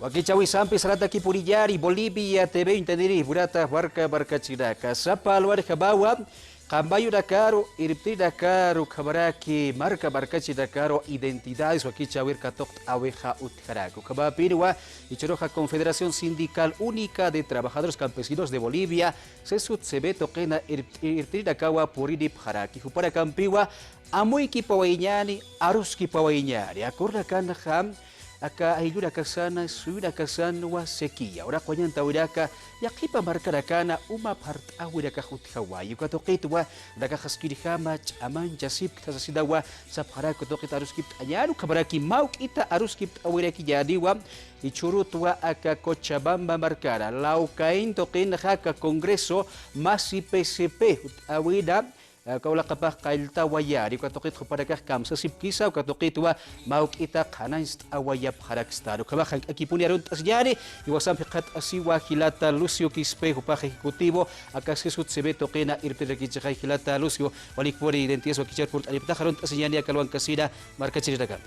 Wakichawi sampai serata Kipuriyari, Bolivia, TV Intendiri, Burata, Barca Chiraca, Sapa Alvar Jabawa, Cambayo Dakaro, Iripti Dakaro, Kabaraki, Marca Chidakaro, Identidades, Wakichawir Katok, Abeja Utjaraco, Kabapirwa, Ichoroja Confederación Sindical Única de Trabajadores Campesinos de Bolivia, Sesut Sebeto Kena, Iripti Dakawa, Puridip Haraki, Jupara Campiwa, Amuiki Pawaiñani, Aruski Pawaiñani, Acorda Kanaham, Aka ayuda kasana suida kasana wa sekia ora kwanyan tawiraka yakipa markarakana uma part awiraka huthawayu katokitwa daka khaskirihama aman jasip tasasidawa saphara katokit aruskip anyaru kabaraki mau kita aruskip awiraki jadiwa ichurutwa aka Cochabamba markara laukain tokin haka kongreso masi PCP awida kaulah kapah kailta wayari katokit kepada kam sesip kisau katokit wa mau kita kanais awayap harak stado kabah akipuni arun tasjari iwasam fiqat asiwa hilata Lucio Quispe upah ejecutivo akas kesut sebeto kena irpedaki jahai hilata Lucio walikpuri identitas wakichar purt alipta harun tasjani akalwan kasida marka cerita kami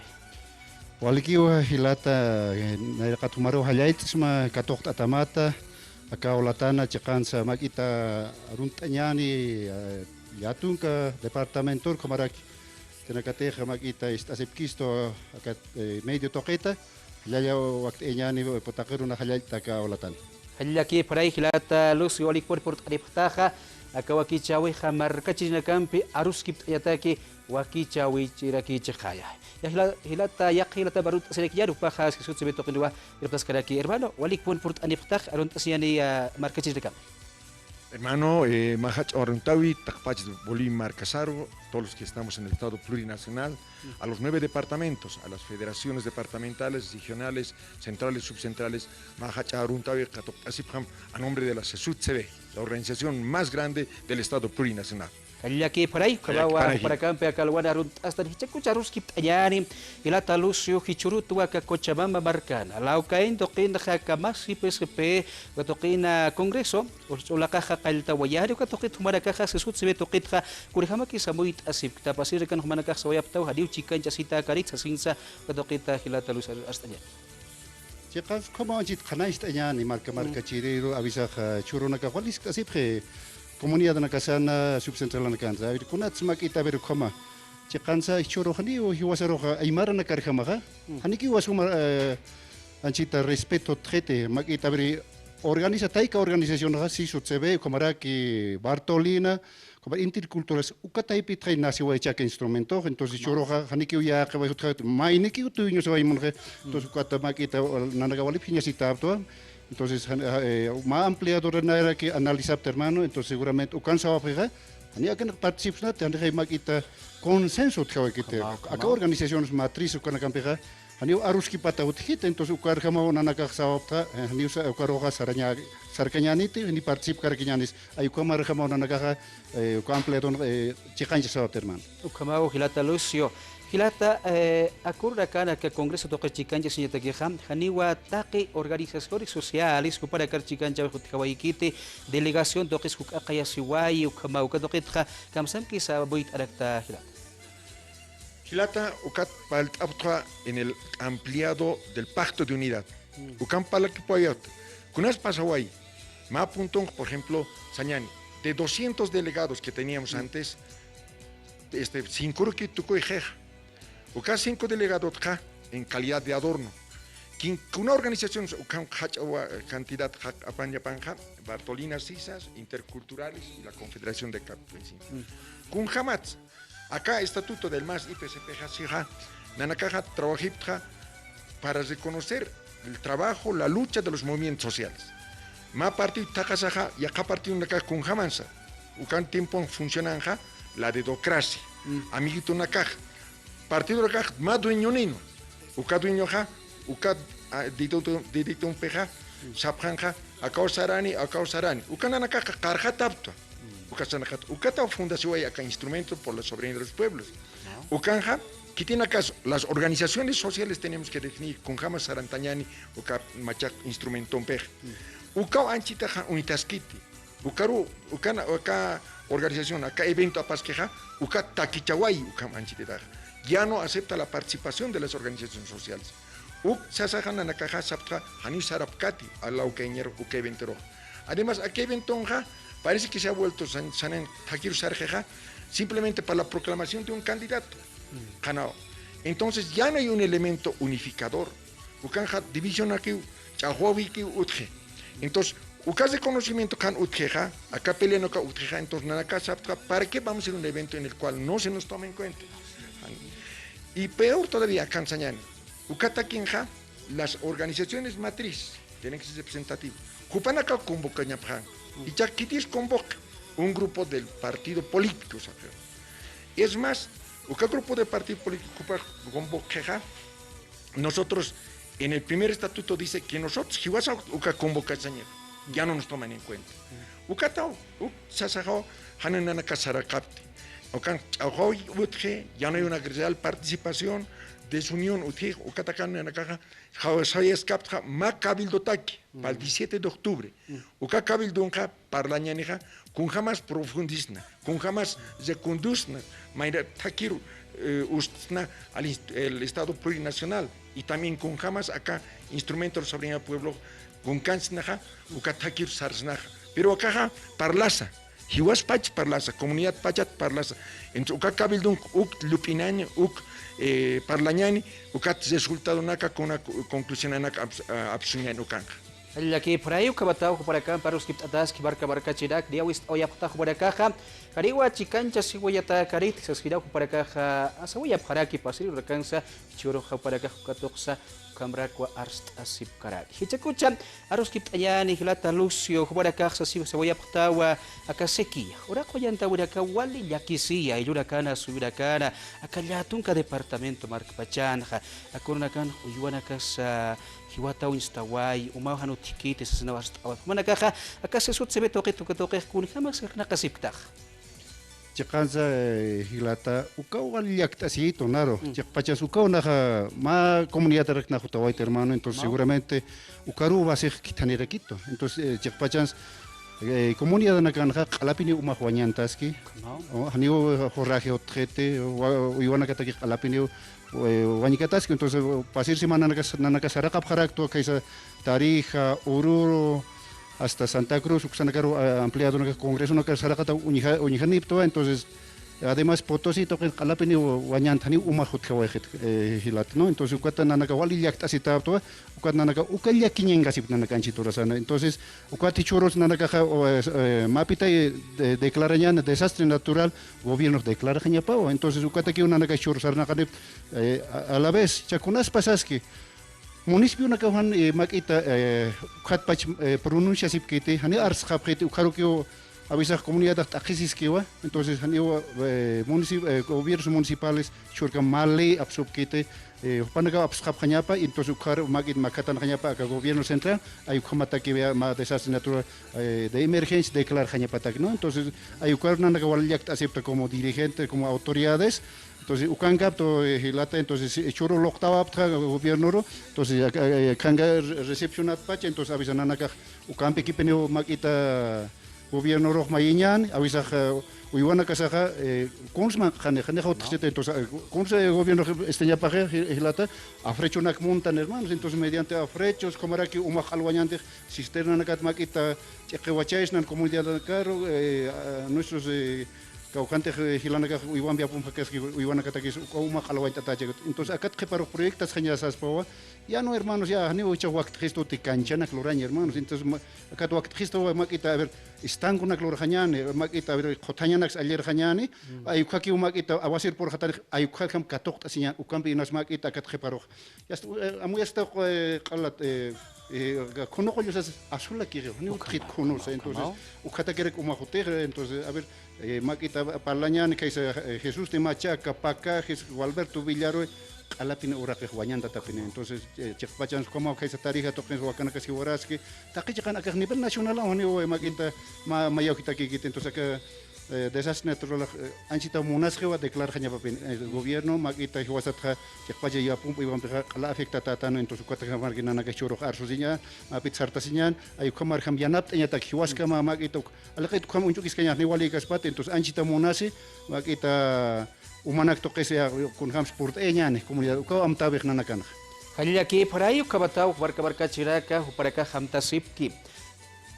walikiwa hilata nairakatumaro halayt sma katok atamata akaulatana cekansa makita arun tanyani Yatun ke departamentor kemarak tenakate makita istasipkisto akat medio toketa laya waktu enyani potakeruna halal taka olatan halaki parai hilata Lucio walikpur port aliptaha akawaki chawi hamar kachina kampi aruskip yataki waki chawi chiraki chkhaya hilata hilata barut selek yadu paha sesut sebeto kedua irpas kadaki hermano walikpur port aliptah arun asiani markachina kampi. Hermano, Mahach Oruntawi, Takpach Bolívar Marcasaro, todos los que estamos en el Estado plurinacional, a los 9 departamentos, a las federaciones departamentales, regionales, centrales, subcentrales, Mahach Oruntawi, Katopasipam, a nombre de la CESUTCB, la organización más grande del Estado plurinacional. Kallaki parai kabawa para campe akalwana runt hasta hichakucha ruskip ayani ilata Lucio hichurutua ka Cochabamba markana laukain tokin ka masi PSP watokina kongreso ulaka kalta wayari ka tokit humana ka sesut sebe tokit ka kurihama ki samuit asip tapasir kan humana ka sawayap taw hadiu chikan jasita karit sasinsa katokita hilata Lucio astanya Cekas koma anjit kanais ayani marka chiriru avisa churuna ka walis asip Komunidad na kasana subcentral na kansa. Kunat makita beru koma. Cekansa ichoro hani o hiwasaro aymara na karkhama ka. Hani ki wasuma anchita respeto trete makita beri organiza taika organización ha si sutsebe komaraki Bartolina como interculturas ukatai pitrai nació hecha que instrumento entonces choro hani ki ya ka bahut mai ni ki tu nyo sa imun ka entonces kata makita nanaga wali pinya sitapto. Entonces, más ampliado era que analizar hermano, entonces seguramente o cansa a pegar, ni a que participar, tendré más kita consenso que te. Acá organizaciones matrices con la campera, ni aruski pata uthit, entonces o cargama una naga saopta, ni o caroga sarcañanite, ni participar cañanis, hay como argama una naga completo chicancha saopta hermano. O camao hilata Lucio. Hilata acorda kana que Congreso toca chicanja señata que haniwa take organizaciones sociales para que chicanja hutkawaikite delegación toques akaya siwai ukamau ka toketha kamsam ki sa boit arakta hilata. Hilata ukat paltabtra en el ampliado del Pacto de Unidad. Ukam palakipayat. Kunas pasawai. Ma puntong, por ejemplo, Sañani, de 200 delegados que teníamos antes, 5 que tuco y Uka 5 delegados en calidad de adorno. Una organización, cantidad Bartolina Cisas, Interculturales y la Confederación de Campesinos. Kun Hamatz, acá estatuto del MAS IPCP Nanakaja trabajiptra para reconocer el trabajo, la lucha de los movimientos sociales. Ma partido Takasaja y acá partido Naka kun Hamansa. Ukan tiempo funcionan la dedocracia. Amiguito Nakaja. Partido de acá, más dueño nino. Uka dueño ja, uka didito un peja, sapranja, acá sarani. Uka nanaka carja tapto. Uka sanakat, uka ta fundación acá instrumento por la soberanía de los pueblos. Ukanja, que tiene acaso, las organizaciones sociales tenemos que definir con jamás sarantañani, uka machak instrumento un peja. Uka anchita ja unitaskiti. Ukaru, uka organización, acá evento a pasqueja, uka takichawai, uka anchita. Ya no acepta la participación de las organizaciones sociales. sasajan na caja saptra hani sarapkati al lauqueñero uke evento. Además, aquí evento parece que se ha vuelto sanen takir sarjeja simplemente para la proclamación de un candidato. Entonces ya no hay un elemento unificador. Ukanja división aquí, chahovi ki utje. Entonces, ukas de conocimiento kan utjeja, acá peleando ka utjeja, entonces nanaka saptra, ¿para qué vamos a hacer un evento en el cual no se nos toma en cuenta? Y peor todavía, Kansañani, Ukatakinja, las organizaciones matriz tienen que ser representativas. Kupanaka convoca ñapjan, y ya quitis convoca un grupo del partido político, ¿sabes? Es más, Uka grupo de partido político convoca, nosotros en el primer estatuto dice que nosotros, si vas a Uka convoca ya no nos toman en cuenta. Ukatao, Sasajao, Hananaka Sarakapti. Ya no hay una real participación, desunión, Ukatakan en la caja, Jawasayas Capta, Macabildo Taki, para el 17 de octubre. Uka Cabildonja, para la ñaneja, con jamás profundisna, con jamás secundusna, Mayra Takiru, Ustna, el Estado plurinacional, y también con jamás acá, instrumentos sobre el pueblo, con Kansnaja, Ukatakir Sarsnaja. Pero acá, parlasa. Hiwas Pach parlasa, comunidad Pachat parlasa. En Uka Cabildung, Lupinaño, Parlañani, Ukat resultado naka con una conclusión naka absuñan Ukanga. Aquí por ahí ukabatao para acá para los que atas que barca chirak dia wist oyapta para acá kariwa chikancha si wayata karit se skira para acá asa wayap haraki pasir rekansa churo para acá katoksa kamra kwa arst asip karak hichakucha aros kip ayani hilata lucio para acá si se wayapta wa akaseki ora koyanta uraka wali yakisia ilurakana subirakana akallatunka departamento markpachanja akunakan uyuana casa Hiwata instaway umahan utikite sa sinawas tawat manakaha akasesut sebe toke kun hamas nakasiptak Chikanza hilata ukaw aliakta si tonaro chikpachas ukaw naja ma comunidad rek na jutaway hermano entonces seguramente ukaru va a ser quitanerequito entonces chikpachas comunidad na kanja qalapini umahwanyantaski haniu jorraje otjete uywana kataki qalapini Guanicataski, entonces pasir semana nanaka Saraka Parakto, Kaisa Tarija, Oruro, hasta Santa Cruz, Uxanacaro ampliado en el Congreso, una Saraka Unijanipto, entonces además Potosí toca Calapini Guanyantani Umahut Hilat, ¿no? Entonces Ucata Nanaka Wali Yaktasitato, Ucatanaka Ucaya Kinyangasip Nanakanchitorasana, entonces Ucati Choros Nanaka Mapita declarañan desastre natural, gobiernos declara Jañapao, entonces Ucataki Nanaka Choros Arnakanip a la vez, Chacunas Pasaski. Municipio nakahan makita khatpach pronuncia sipkete hani ars khapkete ukharukio avisa comunidad taxisiskewa entonces hani gobiernos municipales churka male absobkete panaga abskhap khanyapa entonces ukhar makit makatan khanyapa ka gobierno central ay khamata que ma desastre natural de emergencia declarar khanyapa tak no entonces ay ukhar nanaga walyak acepta como dirigente como autoridades. Entonces, Ukangapto Hilata, entonces, Choro Loktava, gobierno, entonces, Kanga recepcionat pacha, entonces, avisa Nanaka, Ukampe Kipeneo Makita, gobierno Rojmayiñan, avisa Uyuana Kasaja, Kunsman, Janejo, entonces, Kuns gobierno Esteña Paje, Hilata, Afrechonak montan hermanos, entonces, mediante afrechos, como era que Umajalwañante, cisterna Nakat Makita, Chequewachais, comunidad de Caro, nuestros. Kaukante hilanaka uiwan biapum hakas uiwan katakis uma halawai tataje entonces acá que para proyectos geniasas pawa ya no hermanos ya ni ucha waqt gesto te canchana cloraña hermanos entonces acá waqt gesto makita a ver están con una clorjañane makita a ver jotañanax ayer jañane ay ukaki makita awasir por hatar ay ukakam katok tasinya ukampi nas makita acá que para ya amu esta qalat conozco yo esas azul aquí ni un kit conoce entonces ukata quiere como joter entonces a ver Makita Parlañan, que Jesús de Machaca, Paca, Alberto Villaro, Alapine Uraque, Guayanta Tapine. Entonces, Chepachans, como que se tarija, toquen Huacana, que se Horaski, Takichacan a nivel nacional, o Makita, Mayokita, que entonces que desastre natural, Anchita Munasgewa declara el gobierno, Makita, Huasatra, Chepacha y Apumpo, y vamos a la afecta Tatano, entonces, cuatro marginana que choro Arsusiña, Mapizartasiñan, hay como Arjambianap, y ataque Huasca, Makito, a la que como un chukiscaña, ni wali Gaspate, entonces, Anchita Munasi, Makita, Humanak toque sea con Hamsport, Eñane, comunidad, Amtabek Nanakan. Halilaki parayu kabatau barka chiraka uparaka hamtasipki.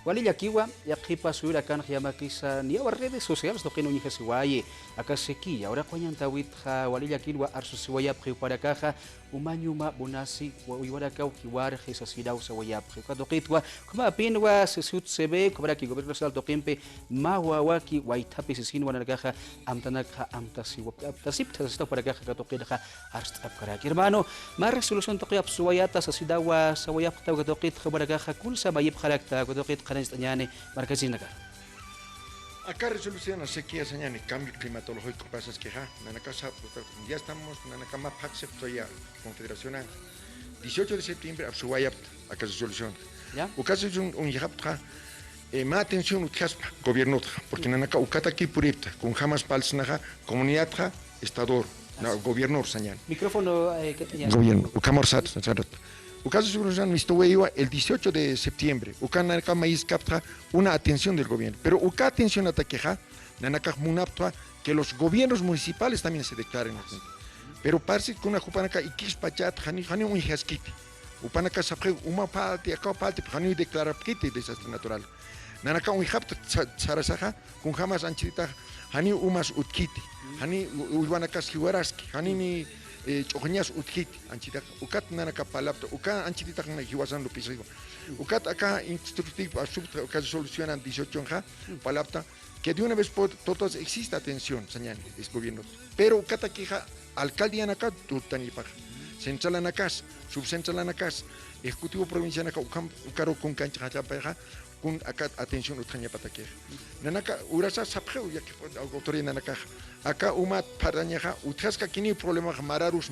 Walillakiwa yaqipa surakan yamakisa ni redes sociales do kenu nyika siwaye akaseki ahora kwanyantawit ha walillakilwa arsusiwaya preparakaha umanyuma bonasi wiwaraka ukiwar hisasidau sawaya prepadoqitwa kuma pinwa sesut sebe kubara ki gobierno nacional do kempe mawawaki waitapi sisin wanakaha amtanaka amtasiwa tasip tasita parakaha katoqidha arstap karak hermano ma resolution toqyap suwayata sasidawa sawaya katoqit khabarakaha kul sabayib kharakta katoqit Ñane, marcachina acá. Acá resolución la sequía señane cambio climatológico pasa es que ya estamos en la cama Paxep ya Confederación 18 de septiembre absuwaya acá resolución. ¿Ya? O caso es un yapta más atención utkaspa gobierno porque nanaka ukata aquí puripta con jamás palsnaja comunidad estador gobierno señane. Micrófono que tenía. Gobierno ukamorsat sarat. El caso de solución el 18 de septiembre. Ukanaka maíz capta una atención del gobierno. Pero uka atención a taqueja, nanaka munaptua, que los gobiernos municipales también se declaren. Pero parece que una jupanaka ikis pachat, hani un jaskiti. Upanaka sapre uma parte, acá parte, hani declara kiti desastre natural. Nanaka un japta sarasaja, con jamás anchita, hani umas utkiti. Hani uiwanaka siwaraski, hani ni choñas utkit anchita ukat nanaka palapto uka anchita na hiwasan lo piso ukat acá instructivo acá solucionan 18 ja palapta que de una vez por todas existe atención señal es gobierno pero ukat aquí alcaldía naka tutani paja central anakas subcentral anakas ejecutivo provincial naka ukaro con cancha paja con acá atención utanya pataque nanaka urasa sapre ya que autoridad nanaka acá umat parañaja utasca kini problema mararus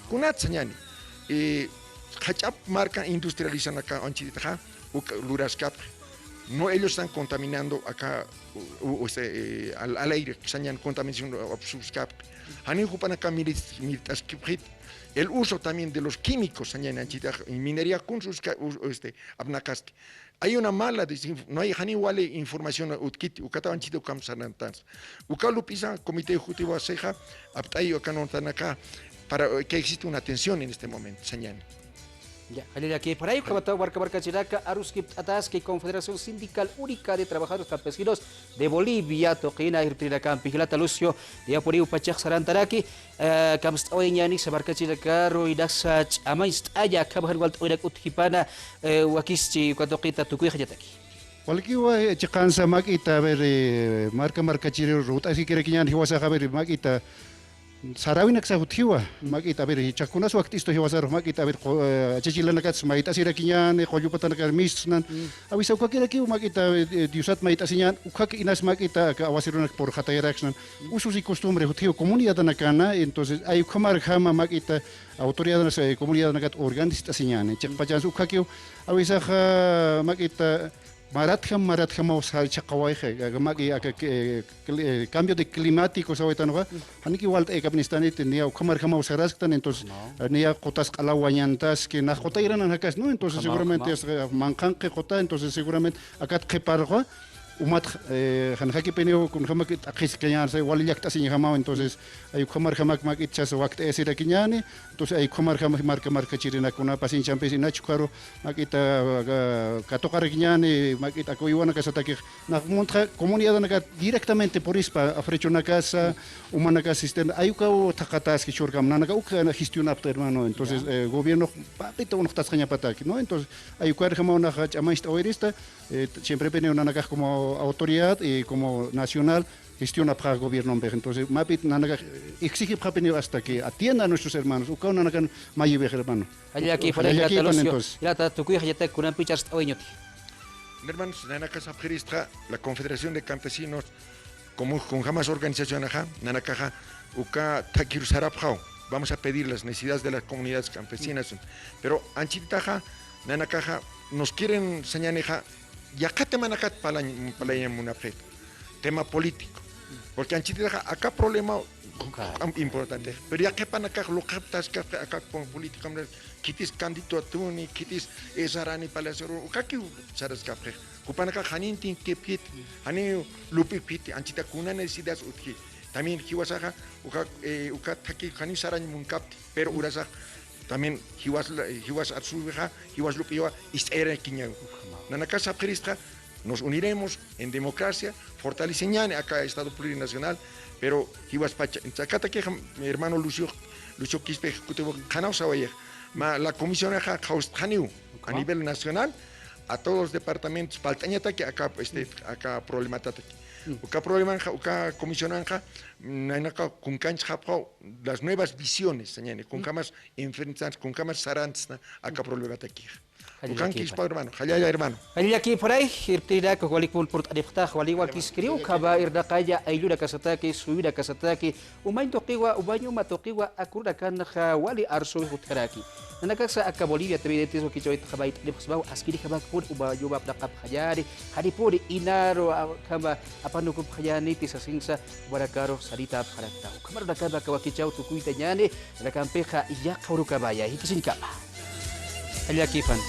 kunat señani hachap marca industrializan acá anchita luraskap no ellos están contaminando acá al aire señan contaminación absuskap hani jupan acá militaskip el uso también de los químicos señan anchita minería con sus abnakaski hay una mala no hay hani wale información utkit ukata anchita ukam sanantans ukalupisa comité ejecutivo ceja aptayo acá no están acá para que existe una atención en este momento señan. Ya, aquí por ahí, Barca Chiraca, Aruskip Ataski, Confederación Sindical Única de Trabajadores Campesinos de Bolivia, Toquina, Irtiracan, Pigilata Lucio, de Apuriu Pachak Sarantaraki, Kamstoyani, Sabarca Chiraca, Roidasach, Amaist Aya, Kabharwalt Urak Uthipana, Wakisti, Quatoquita, Tukuijataki. Walkiwa chikansa makita ver marca chiro ruta así que requiñan hiwasa ver makita Sarawin executivo, makita ver chakunas waktu isto hiwasar makita ver cicilan nakat maita sira kinyan koyupatan nakat misnan awisa ukakira ki makita diusat maita sinyan ukak inas makita awasirun por hatayraxnan usos y costumbres hutio comunidad nakana entonces hay kamar jama makita autoridad de comunidad nakat organista sinyan chakpachan ukakio awisa makita Marat usar chakawaje, gamaki cambio de climático sabetanova, haniki walt Afganistán tenía kamar usaras tan entonces nia cotas alawañantas que na jota irán acá, no entonces seguramente es mancan que jota entonces seguramente acá que pargo umat hanhaki peneo con hamak akis kenyan se walilak tasi hama entonces ay kamar hamak mak itchas waqt esira kinyani entonces ay kamar hamak marca chirina kuna pasin champes ina chukaro makita katokar kinyani makita ko iwana kasataki na montra comunidad na directamente por ispa afrechona casa humana casa sistema ay ka takatas ki churkam na ka ukana gestiona hermano entonces gobierno papito uno tas kanya pataki no entonces ay ka hama na chamaist oirista siempre peneo na como autoridad y como nacional gestiona para el gobierno. Entonces, Mapit exige para hasta que atienda a nuestros hermanos. Uka nanakan mayibe hermano. Allá aquí para el entonces. Ya está tu cuija ya te curan pichas oñoti. Hermanos, nanaka sapgeristra la Confederación de Campesinos como con jamás organización ajá, nanakaja uka takir sarapjao. Vamos a pedir las necesidades de las comunidades campesinas, pero anchitaja nanakaja nos quieren señaneja Yakate manakat palayan munapret, tema político, porque anchita acá problema importante, pero ya que pan acá lo captas acá con política, kitis candidatuni, kitis esarani palasero, ukaki saras capre, kupanaka hanin tin kepit, hanin lupi pit, anchita kuna necesidades también kiwasaja, uka taki hanin sarani munkapti, pero urasa también hiwas atsubeja, hiwas lupiwa, istera kiñan. Nanacasa Prista, nos uniremos en democracia, fortaleciendo acá Estado plurinacional, pero hiwas pacha, chacata que mi hermano Lucio Quispe ejecutivo Hanau Sawaya, la comisión a nivel nacional, a todos los departamentos, paltañata que acá problemática. Uka problema, uka comisionanja, nainaka kunkanch las nuevas visiones, señane, con camas enfrentantes, con camas sarantes, acá problemática. Ukan kispa hermano, halaya hermano. Halila aquí por ahí, irtira que walik pun port adifta, walik wal kiskriu, kaba irda kaya ayuda kasataki, suida kasataki, umain tokiwa, ubanyo matokiwa, akura kan wali arso hutkaraki. Nanakasa aka Bolivia también tiene que joit kabait dipsbau askiri kabak pun ubayo bab dakap khajari, hari pun inaro kaba apano kup khajani tisasingsa barakaro sarita kharakta. Kamar dakaba kawakichau tukuita nyane, nakampeja iya kauru kabaya, hikisin kaba. Halila kifan.